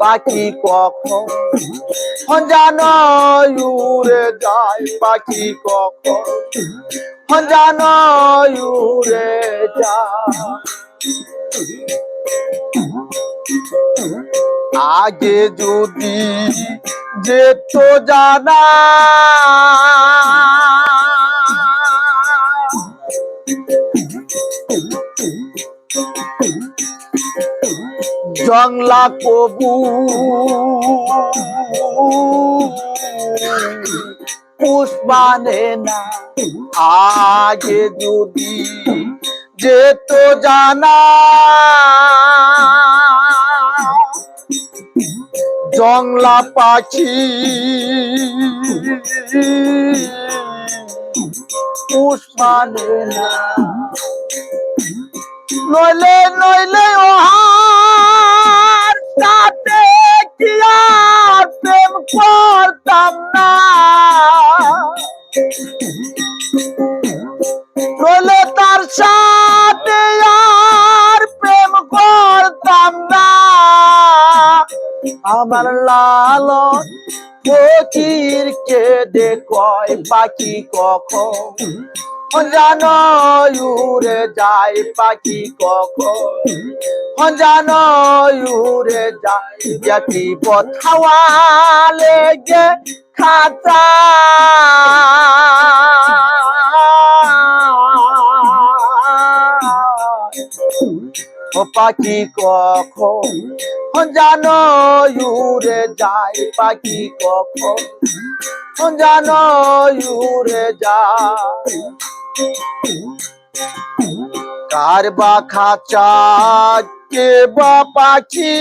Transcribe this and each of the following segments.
পাখি কখন জানো উড়ে যায়, পাখি কখন জানো উড়ে যায়। আগে যদি যেত জানা জংলা কবু পুষ্পানে না। আগে যদি যেত জানা জংলা পাখি পুষ্পানে না। নইলে নইলে ওহার সাথে কি আর প্রেম করতাম না। নইলে তার সাথে আর প্রেম করতাম না। আমার লালন ফকির কেঁদে কয় পাখি কখন জানো উড়ে যায়, পাখি কখন জানো উড়ে যায়। একটি পথাওয়া লেগে খাঁচা ও পাখি কখন জানো উড়ে যায়, পাখি কখন জানো উড়ে যায়। কার বা খাঁচা কে বা পাখি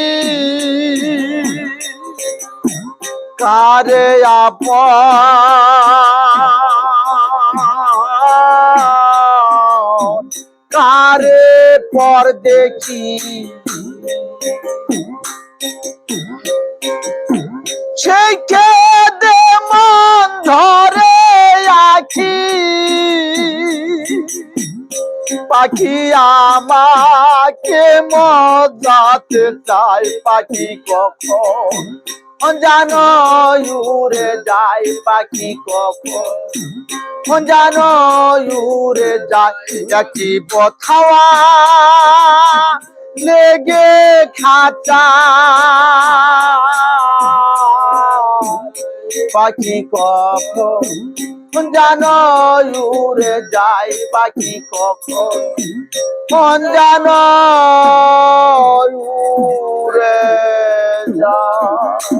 কারে আপন কারে পর দেখি। সেই কেঁদে মন ধরে আখি পাখি আমাকে মজাতে চায়, পাখি কখন জানো উড়ে যায়, পাখি কখন জানো উড়ে যায়। একটি পথাওয়া লেগে খাঁচা পাখি কখন জানো উড়ে যায়, পাখি কখন জানো উড়ে যায়।